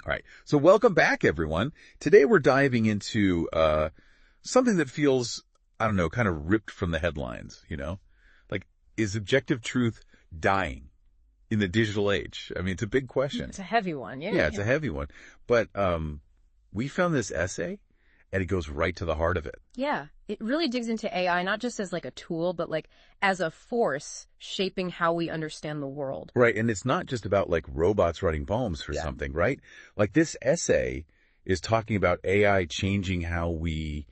All right. So welcome back, everyone. Today we're diving into something that feels, I don't know, kind of ripped from the headlines, Like, is objective truth dying in the digital age? I mean, it's a big question. It's a heavy one, yeah. Yeah, it's a heavy one. But we found this essay, and it goes right to the heart of it. Yeah, it really digs into AI, not just as like a tool, but like as a force shaping how we understand the world. Right, and it's not just about like robots writing poems for something, right? Like this essay is talking about AI changing how we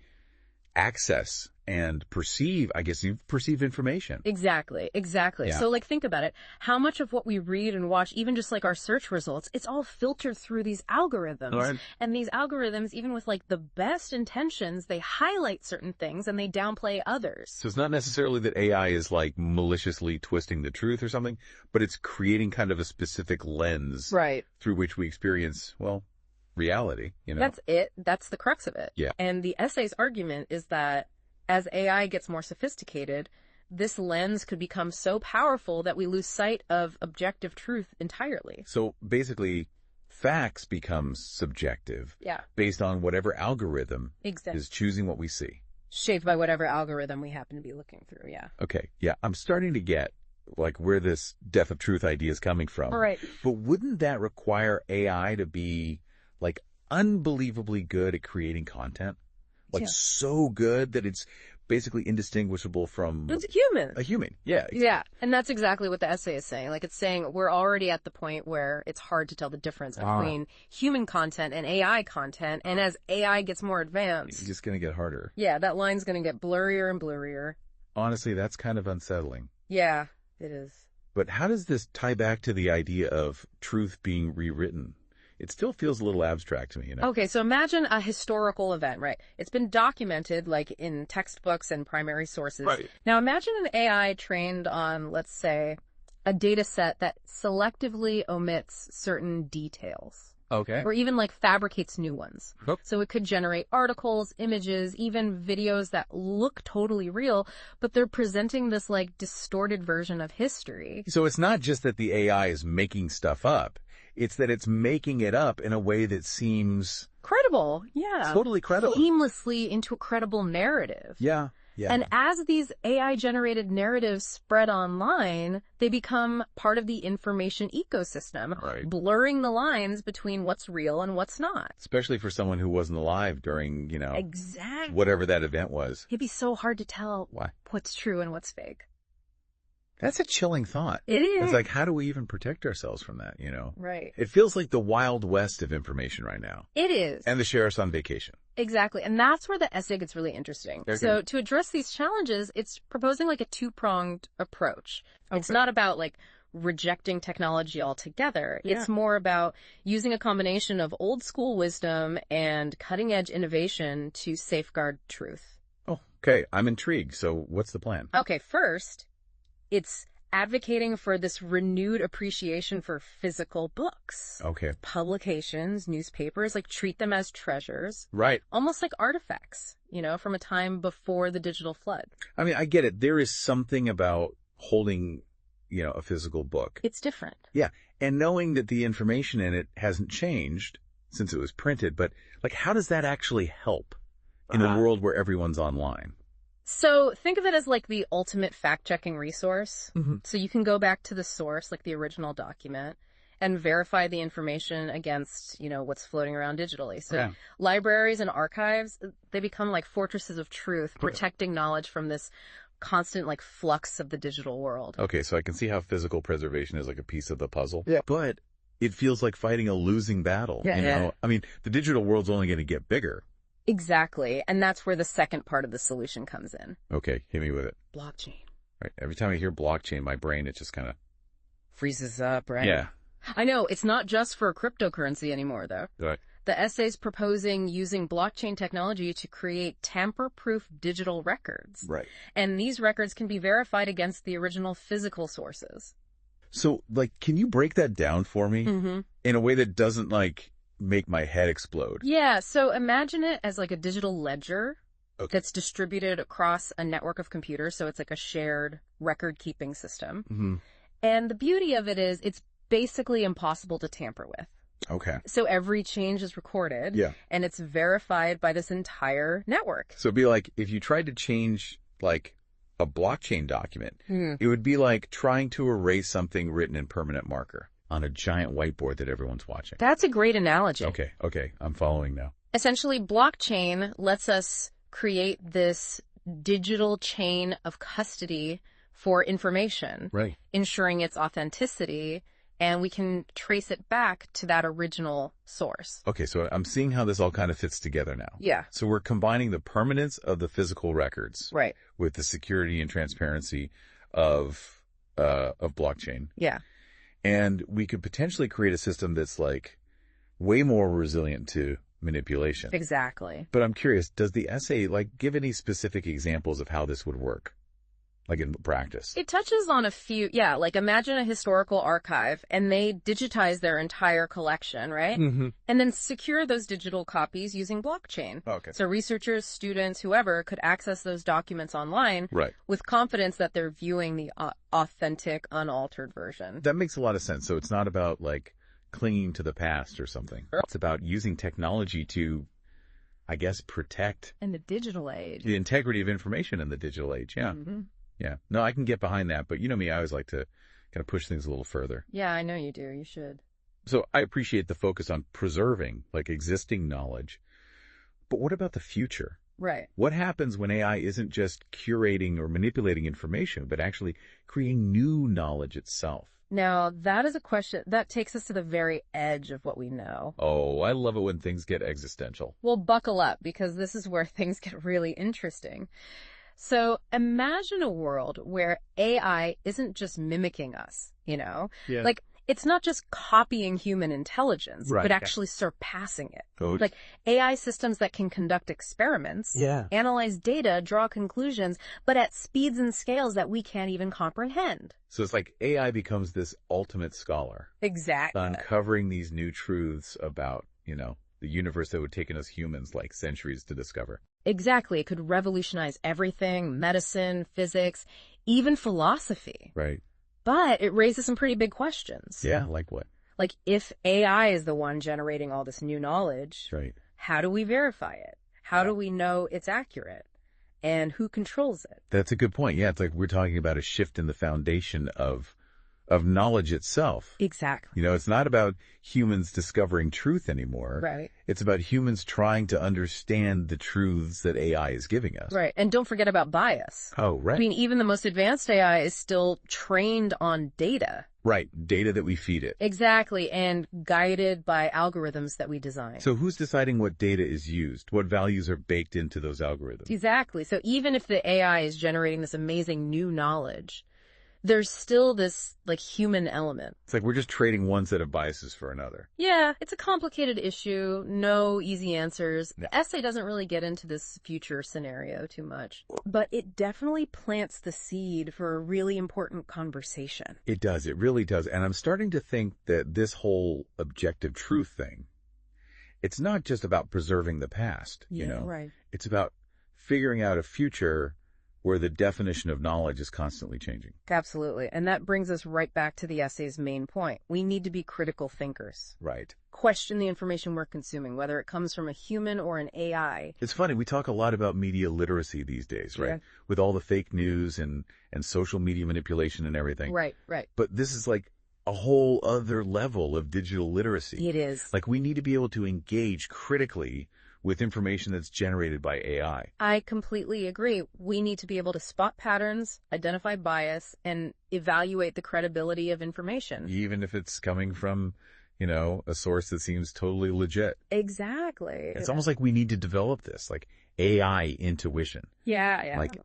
access and perceive, I guess, you perceive information. Exactly. Yeah. So like think about it. How much of what we read and watch, even just like our search results, it's all filtered through these algorithms. Right. And these algorithms, even with like the best intentions, they highlight certain things and they downplay others. So it's not necessarily that AI is like maliciously twisting the truth or something, but it's creating kind of a specific lens Right. through which we experience, well, reality, That's it. That's the crux of it. Yeah. And the essay's argument is that as AI gets more sophisticated, this lens could become so powerful that we lose sight of objective truth entirely. So basically, facts become subjective Yeah. based on whatever algorithm Exactly. is choosing what we see. Shaped by whatever algorithm we happen to be looking through, yeah. Okay, yeah, I'm starting to get like where this death of truth idea is coming from. All right. But wouldn't that require AI to be like unbelievably good at creating content? Like Yeah. so good that it's basically indistinguishable from It's human. a human. Yeah. Yeah, and that's exactly what the essay is saying. Like, it's saying we're already at the point where it's hard to tell the difference between human content and AI content, and as AI gets more advanced, It's just going to get harder. yeah, that line's going to get blurrier and blurrier. Honestly, that's kind of unsettling. Yeah, it is. But how does this tie back to the idea of truth being rewritten? It still feels a little abstract to me, Okay, so imagine a historical event, right? It's been documented, like, in textbooks and primary sources. Right. Now, imagine an AI trained on, let's say, a data set that selectively omits certain details. Okay. Or even, like, fabricates new ones. Nope. So it could generate articles, images, even videos that look totally real, but they're presenting this, like, distorted version of history. So it's not just that the AI is making stuff up. It's that it's making it up in a way that seems Credible, yeah. totally credible. Seamlessly into a credible narrative. Yeah. Yeah. And as these AI-generated narratives spread online, they become part of the information ecosystem, Right. blurring the lines between what's real and what's not. Especially for someone who wasn't alive during, Exactly. whatever that event was. It'd be so hard to tell Why? what's true and what's fake. That's a chilling thought. It is. It's like, how do we even protect ourselves from that, Right. It feels like the Wild West of information right now. It is. And the sheriff's on vacation. Exactly. And that's where the essay gets really interesting. Okay. So to address these challenges, it's proposing like a two-pronged approach. It's Okay. not about like rejecting technology altogether. Yeah. It's more about using a combination of old school wisdom and cutting-edge innovation to safeguard truth. Oh, okay. I'm intrigued. So what's the plan? Okay, first, it's advocating for this renewed appreciation for physical books. Okay. Publications, newspapers, like treat them as treasures. Right. Almost like artifacts, from a time before the digital flood. I mean, I get it. There is something about holding, a physical book. It's different. Yeah. And knowing that the information in it hasn't changed since it was printed, but like, how does that actually help in a world where everyone's online? So think of it as like the ultimate fact-checking resource. Mm-hmm. So you can go back to the source, like the original document, and verify the information against, what's floating around digitally. So Yeah. libraries and archives, they become like fortresses of truth, protecting knowledge from this constant like flux of the digital world. Okay, so I can see how physical preservation is like a piece of the puzzle. Yeah. But it feels like fighting a losing battle. Yeah. I mean, the digital world's only going to get bigger. Exactly. And that's where the second part of the solution comes in. Okay, hit me with it. Blockchain. Right. Every time I hear blockchain, my brain, it just kind of... Freezes up, right? Yeah. I know. It's not just for cryptocurrency anymore, though. Right. The essay's proposing using blockchain technology to create tamper-proof digital records. Right. And these records can be verified against the original physical sources. So, like, can you break that down for me Mm-hmm. in a way that doesn't, like, make my head explode? Yeah, so imagine it as like a digital ledger Okay. that's distributed across a network of computers. So it's like a shared record-keeping system. Mm-hmm. And the beauty of it is it's basically impossible to tamper with. Okay. So every change is recorded. Yeah. And it's verified by this entire network. So it'd be like if you tried to change like a blockchain document, it would be like trying to erase something written in permanent marker on a giant whiteboard that everyone's watching. That's a great analogy. Okay. I'm following now. Essentially, blockchain lets us create this digital chain of custody for information, Right. ensuring its authenticity, and we can trace it back to that original source. Okay, so I'm seeing how this all kind of fits together now. Yeah. So we're combining the permanence of the physical records Right. with the security and transparency of blockchain. Yeah. And we could potentially create a system that's like way more resilient to manipulation. Exactly. But I'm curious, does the essay like give any specific examples of how this would work? Like in practice? It touches on a few, like imagine a historical archive and they digitize their entire collection, right? Mm-hmm. And then secure those digital copies using blockchain. Okay. So researchers, students, whoever could access those documents online Right. with confidence that they're viewing the authentic, unaltered version. That makes a lot of sense. So it's not about like clinging to the past or something. It's about using technology to, I guess, protect In the digital age. the integrity of information in the digital age. Yeah. Mm-hmm. Yeah. No, I can get behind that. But you know me, I always like to kind of push things a little further. Yeah, I know you do. You should. So I appreciate the focus on preserving like existing knowledge. But what about the future? Right. What happens when AI isn't just curating or manipulating information, but actually creating new knowledge itself? Now, that is a question that takes us to the very edge of what we know. Oh, I love it when things get existential. Well, buckle up because this is where things get really interesting. So imagine a world where AI isn't just mimicking us, Yeah. Like it's not just copying human intelligence, Right, but yeah. actually surpassing it. Oh, Like AI systems that can conduct experiments, analyze data, draw conclusions, but at speeds and scales that we can't even comprehend. so it's like AI becomes this ultimate scholar, Exactly. uncovering these new truths about, the universe that would take us humans like centuries to discover. Exactly. It could revolutionize everything, medicine, physics, even philosophy. Right. But it raises some pretty big questions. Yeah. Like what? Like if AI is the one generating all this new knowledge, Right. how do we verify it? How do we know it's accurate? And who controls it? That's a good point. Yeah. It's like we're talking about a shift in the foundation of knowledge itself. Exactly. It's not about humans discovering truth anymore. Right. It's about humans trying to understand the truths that AI is giving us. Right. And don't forget about bias. Oh, right. I mean, even the most advanced AI is still trained on data. Right. Data that we feed it. Exactly. And guided by algorithms that we design. So who's deciding what data is used? What values are baked into those algorithms? Exactly. So even if the AI is generating this amazing new knowledge, there's still this human element. It's like we're just trading one set of biases for another. Yeah, it's a complicated issue. No easy answers. The essay doesn't really get into this future scenario too much, but it definitely plants the seed for a really important conversation. It does. It really does. And I'm starting to think that this whole objective truth thing, it's not just about preserving the past, Right. It's about figuring out a future where the definition of knowledge is constantly changing. Absolutely. And that brings us right back to the essay's main point. We need to be critical thinkers. Right. Question the information we're consuming, whether it comes from a human or an AI. It's funny. We talk a lot about media literacy these days, right? Yeah. With all the fake news and social media manipulation and everything. Right, right. But this is like a whole other level of digital literacy. It is. Like we need to be able to engage critically with information that's generated by AI. I completely agree. We need to be able to spot patterns, identify bias, and evaluate the credibility of information. Even if it's coming from, a source that seems totally legit. Exactly. It's almost like we need to develop this, like AI intuition. Yeah. Like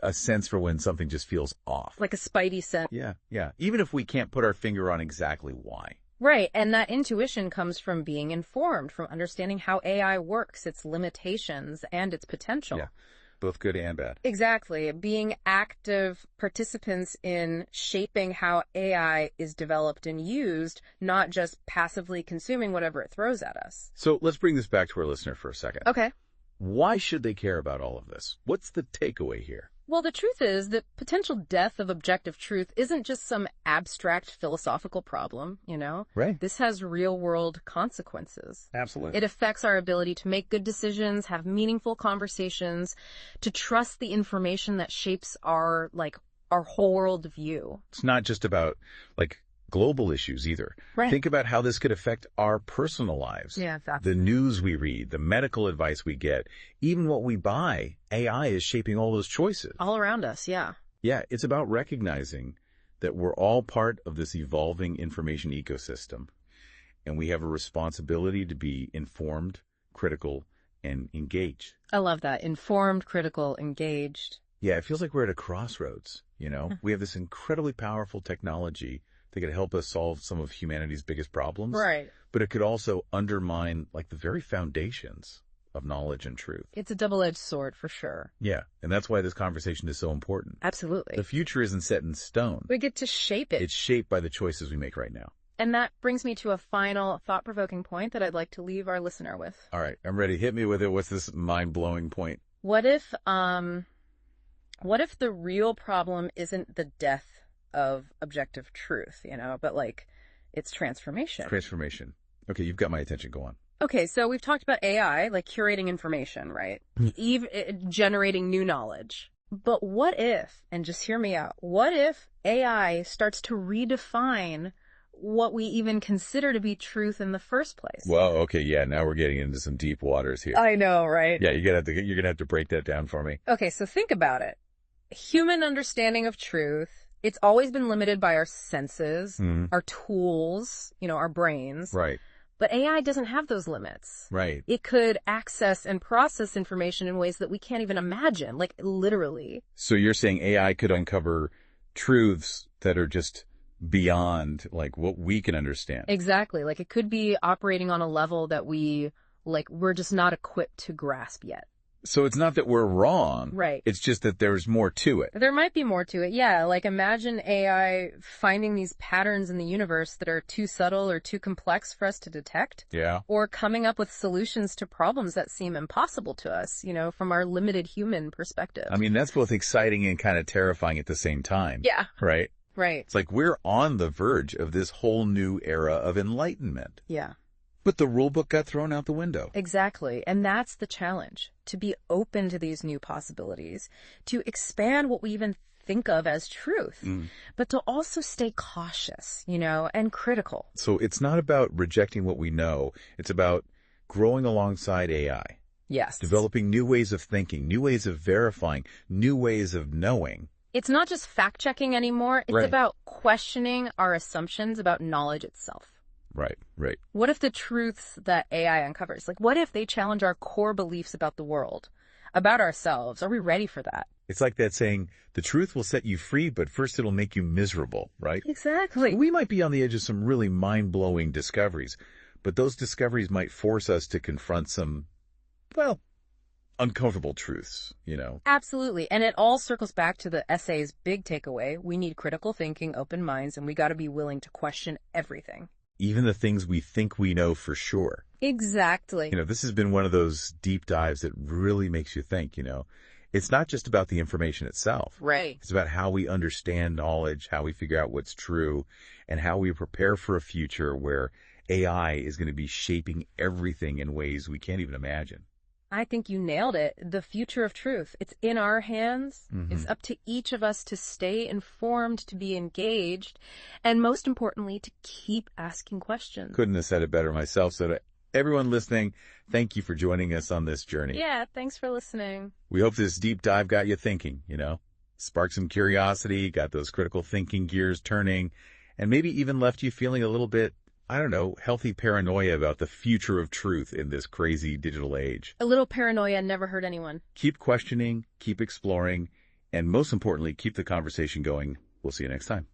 a sense for when something just feels off. Like a spidey sense. Yeah. Even if we can't put our finger on exactly why. Right. And that intuition comes from being informed, from understanding how AI works, its limitations, and its potential. Yeah. Both good and bad. Exactly. Being active participants in shaping how AI is developed and used, not just passively consuming whatever it throws at us. So let's bring this back to our listener for a second. Okay. Why should they care about all of this? What's the takeaway here? Well, the truth is that potential death of objective truth isn't just some abstract philosophical problem, you know? Right. This has real-world consequences. Absolutely. It affects our ability to make good decisions, have meaningful conversations, to trust the information that shapes our whole world view. It's not just about, global issues either. Right. Think about how this could affect our personal lives. Yeah, exactly. The news we read, the medical advice we get, even what we buy. AI is shaping all those choices. All around us, yeah. Yeah, it's about recognizing that we're all part of this evolving information ecosystem, and we have a responsibility to be informed, critical, and engaged. I love that. Informed, critical, engaged. Yeah, it feels like we're at a crossroads, you know? We have this incredibly powerful technology that could help us solve some of humanity's biggest problems. Right. But it could also undermine, the very foundations of knowledge and truth. It's a double-edged sword, for sure. Yeah, and that's why this conversation is so important. Absolutely. The future isn't set in stone. We get to shape it. It's shaped by the choices we make right now. And that brings me to a final thought-provoking point that I'd like to leave our listener with. All right, I'm ready. Hit me with it. What's this mind-blowing point? What if the real problem isn't the death of objective truth, but it's transformation? Transformation. Okay, you've got my attention. Go on. Okay, so we've talked about AI, curating information, right? Generating new knowledge. But what if, and just hear me out, what if AI starts to redefine what we even consider to be truth in the first place? Well, okay, yeah, now we're getting into some deep waters here. I know, right? Yeah, you're gonna have to break that down for me. Okay, so think about it. Human understanding of truth, it's always been limited by our senses, our tools, our brains. Right. But AI doesn't have those limits. Right. It could access and process information in ways that we can't even imagine, literally. So you're saying AI could uncover truths that are just beyond, what we can understand. Exactly. It could be operating on a level that we're just not equipped to grasp yet. So it's not that we're wrong. Right. It's just that there's more to it. There might be more to it, yeah. Imagine AI finding these patterns in the universe that are too subtle or too complex for us to detect. Yeah. Or coming up with solutions to problems that seem impossible to us, from our limited human perspective. I mean, that's both exciting and kind of terrifying at the same time. Yeah. Right? Right. It's we're on the verge of this whole new era of enlightenment. Yeah. But the rule book got thrown out the window. Exactly. And that's the challenge, to be open to these new possibilities, to expand what we even think of as truth, but to also stay cautious, and critical. So it's not about rejecting what we know. It's about growing alongside AI. Yes. Developing new ways of thinking, new ways of verifying, new ways of knowing. It's not just fact-checking anymore. It's about questioning our assumptions about knowledge itself. Right, right. What if the truths that AI uncovers, what if they challenge our core beliefs about the world, about ourselves? Are we ready for that? It's like that saying, the truth will set you free, but first it'll make you miserable, right? Exactly. We might be on the edge of some really mind-blowing discoveries, but those discoveries might force us to confront some, uncomfortable truths, Absolutely. And it all circles back to the essay's big takeaway. We need critical thinking, open minds, and we got to be willing to question everything. Even the things we think we know for sure. Exactly. This has been one of those deep dives that really makes you think, It's not just about the information itself. Right. It's about how we understand knowledge, how we figure out what's true, and how we prepare for a future where AI is going to be shaping everything in ways we can't even imagine. I think you nailed it. The future of truth. It's in our hands. Mm-hmm. It's up to each of us to stay informed, to be engaged, and most importantly, to keep asking questions. Couldn't have said it better myself. So to everyone listening, thank you for joining us on this journey. Yeah, thanks for listening. We hope this deep dive got you thinking, sparked some curiosity, got those critical thinking gears turning, and maybe even left you feeling a little bit, healthy paranoia about the future of truth in this crazy digital age. A little paranoia never hurt anyone. Keep questioning, keep exploring, and most importantly, keep the conversation going. We'll see you next time.